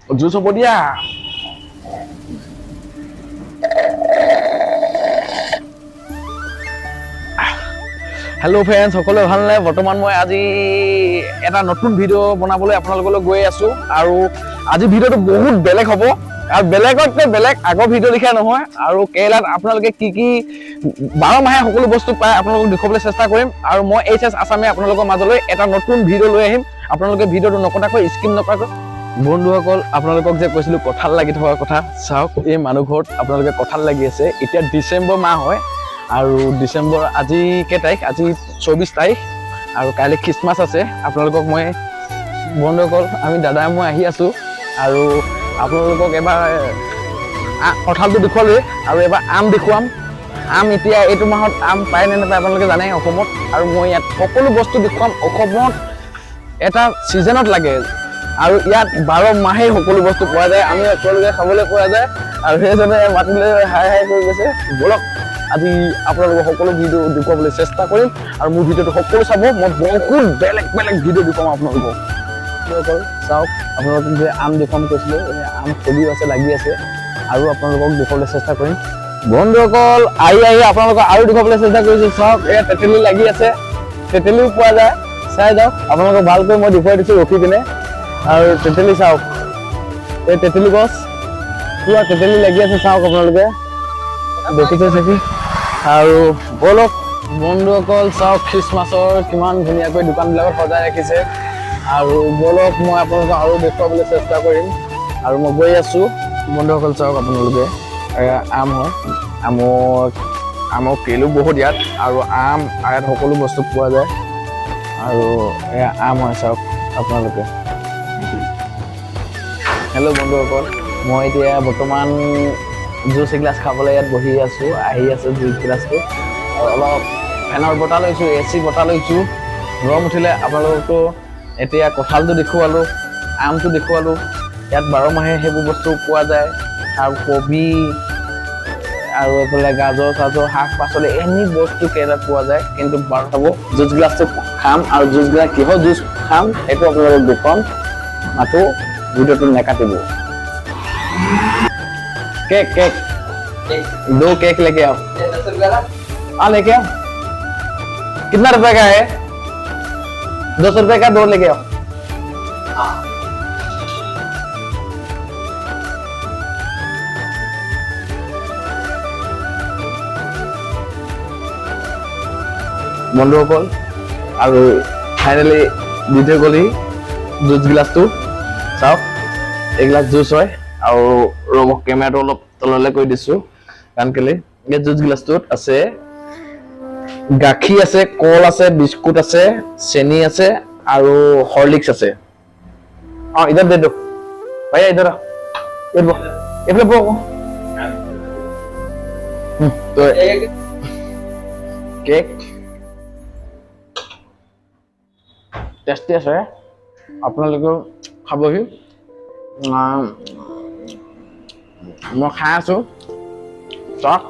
Juice হ'ব দিয়া hello' friends সকলোৱে ভালনে বৰ্তমান মই আজি এটা নতুন ভিডিঅ' বনাবলৈ আপোনালোকলৈ গৈ আছোঁ আৰু আজি ভিডিঅ'টো বহুত বেলেগ হ'ব আৰু বেলেগতকৈ বেলেগ আগৰ ভিডিঅ' লিখা নহয় আৰু কেৰেলাত আপোনালোকে কি কি 12 মাহে সকলো বস্তু পায় আপোনালোকক দেখুৱাবলৈ চেষ্টা কৰিম আৰু মই এইচ আছামে আপোনালোকৰ মাজলৈ এটা নতুন ভিডিঅ' লৈ আহিম আপোনালোকে ভিডিঅ'টো নকটাকৈ স্কিপ নকৰাকৈ বন্ধুসকল আপোনালোকক যে কৈছিলোঁ কঁঠাল লাগি থকাৰ কথা চাওক এই মানুহ ঘৰত আপোনালোকে কঁঠাল লাগি আছে এতিয়া ডিচেম্বৰ মাহ হয় আৰু ডিচেম্বৰ আজি কেই তাৰিখ আজি 24 তাৰিখ আৰু কাইলৈ খ্ৰীষ্টমাছ আছে আপোনালোকক মই বন্ধুসকল আমি দাদাই মই আহি আছোঁ আৰু আপোনালোকক এবাৰ কঁঠালটো দেখুৱালোৱে আৰু এবাৰ আম দেখুৱাম আম এতিয়া এইটো মাহত আম পায় নে নাপায় আপোনালোকে জানে অসমত আৰু মই ইয়াত সকলো বস্তু দেখুৱাম অসমত এটা ছিজনত লাগে আৰু ইয়াত 12 মাহেই সকলো বস্তু পোৱা যায় আমি সকলোকে খাবলৈ পোৱা যায় আৰু সেইজনে মাতিলৈ হাই হাই কৰি গৈছে বলক আজি আপোনালোকক সকলো ভিডিঅ' দেখুৱাবলৈ চেষ্টা কৰিম আৰু মোৰ ভিডিঅ'টো সকলো চাব মই বহুত বেলেগ বেলেগ ভিডিঅ' দেখুৱাম আপোনালোকক চাওক আপোনালোকক যে আম দেখুৱাম কৈছিলোঁ আম ফলিও আছে লাগি আছে আৰু আপোনালোকক দেখুৱাবলৈ চেষ্টা কৰিম বন্ধুসকল আহি আপোনালোকক আৰু দেখুৱাবলৈ চেষ্টা কৰিছোঁ চাওক এয়া তেতেলী লাগি আছে তেতেলীও পোৱা যায় চাই যাওক আপোনালোকক ভালকৈ মই দেখুৱাই দিছোঁ ৰখি কিনে আৰু তেতেলী চাওক এই তেতেলী গছ পুৰা তেতেলী লাগি আছে চাওক আপোনালোকে দেখিছে চাগে আৰু বলক বন্ধুসকল চাওক খ্ৰীষ্টমাছৰ কিমান ধুনীয়াকৈ দোকানবিলাকত সজাই ৰাখিছে আৰু বলক মই আপোনালোকক আৰু দেখুৱাবলৈ চেষ্টা কৰিম আৰু মই গৈ আছোঁ বন্ধুসকল চাওক আপোনালোকে আম হয় আমৰ কিলো বহুত ইয়াত আৰু আম ইয়াত সকলো বস্তু পোৱা যায় আৰু এয়া আম হয় চাওক আপোনালোকে হেল্ল' বন্ধুসকল মই এতিয়া বৰ্তমান জুচ এগিলাচ খাবলৈ ইয়াত বহি আছোঁ আহি আছোঁ জুচ গিলাচটো আৰু অলপ ফেনৰ বতাহ লৈছোঁ AC বতাহ লৈছোঁ গৰম উঠিলে আপোনালোকতো এতিয়া কঁঠালটো দেখুৱালোঁ আমটো দেখুৱালোঁ ইয়াত 12 মাহে সেইবোৰ বস্তু পোৱা যায় আৰু কবি আৰু এইফালে গাজৰ চাজৰ শাক পাচলি এনি বস্তু কেৰেলাত পোৱা যায় কিন্তু বাৰু হ'ব জুচ গিলাচটো খাম আৰু জুচ গিলাচ কিহৰ জুচ খাম সেইটো আপোনালোকক দেখুৱাম মাথো ভিডিঅ'টো নেকাটিব केक केक 2 केक लेके आओ 10 रुपए का हाँ लेके आओ कितना रुपए का है 200 रुपए का 2 लेके आओ বন্ধুসকল আৰু ফাইনেলি ভিডিঅ' গ'লি জুচ গিলাচটো চাওক এগিলাচ জুচ হয় আৰু ৰব কেমেৰাটো অলপ তললৈ কৰি দিছোঁ কাৰণ কেলে এই জুচ গিলাচটোত আছে গাখীৰ আছে কল আছে বিস্কুট আছে চেনি আছে আৰু হৰলিক্স আছে इधर दे दो भैया इधर इधर वो तो केक টেষ্টি আছে আপোনালোকে খাবহি মই খাই আছোঁ চাওক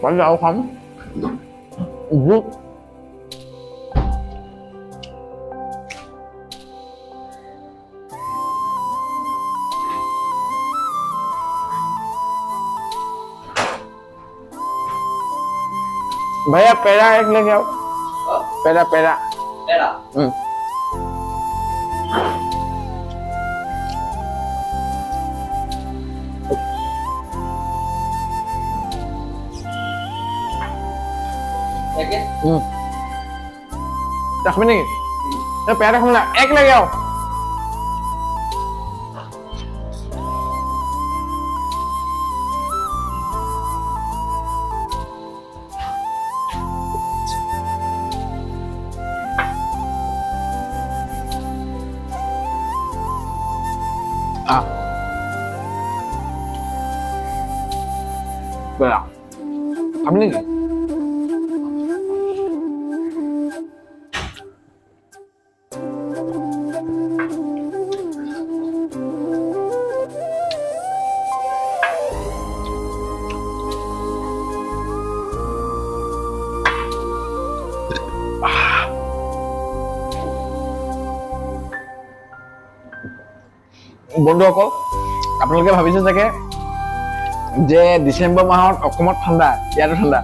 পাৰিলে আৰু খাম भैया पेड़ा एक लेके आओ पेड़ा पेड़ा पेड़ा खाबी नेকি पेड़ा खाम ना एक लेके आओ पेड़ा खाबी नेকি বন্ধুসকল আপোনালোকে ভাবিছে চাগে যে ডিচেম্বৰ মাহত অসমত ঠাণ্ডা, ইয়াতো ঠাণ্ডা।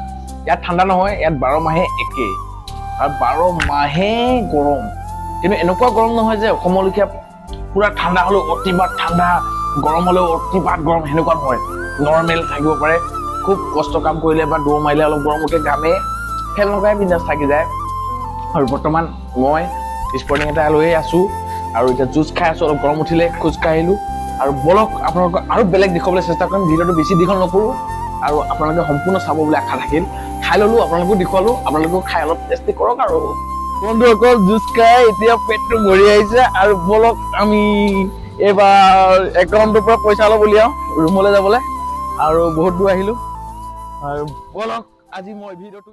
ইয়াত ঠাণ্ডা নহয়, ইয়াত 12 মাহে একেই আৰু 12 মাহে গৰম। কিন্তু এনেকুৱা গৰম নহয় যে অসমৰ লেখীয়া পুৰা ঠাণ্ডা হ'লেও অতিপাত ঠাণ্ডা, গৰম হ'লেও অতিপাত গৰম, সেনেকুৱা নহয়। নৰ্মেল থাকিব পাৰে। খুব কষ্ট কাম কৰিলে বা দৌৰ মাৰিলে অলপ গৰম উঠে, গামে ফেন লগাই বিন্দাছ থাকি যায়। আৰু বৰ্তমান মই স্পৰ্টিং এটা লৈ আছোঁ আৰু এতিয়া জুচ খাই আছোঁ। অলপ গৰম উঠিলে খোজকাঢ়িলোঁ আৰু বলক আপোনালোকক আৰু বেলেগ দেখুৱাবলৈ চেষ্টা কৰিম। ভিডিঅ'টো বেছি দীঘল নকৰোঁ আৰু আপোনালোকে সম্পূৰ্ণ চাব বুলি আশা থাকিল। খাই ল'লোঁ, আপোনালোকো দেখুৱালোঁ, আপোনালোকেও খাই অলপ টেষ্টি কৰক। আৰু বন্ধুসকল জুচ খাই এতিয়া পেটটো ভৰি আহিছে আৰু বলক আমি এইবাৰ একাউণ্টৰ পৰা পইচা অলপ উলিয়াওঁ ৰুমলৈ যাবলৈ। আৰু বহুত দূৰ আহিলোঁ আৰু বলক আজি মই ভিডিঅ'টো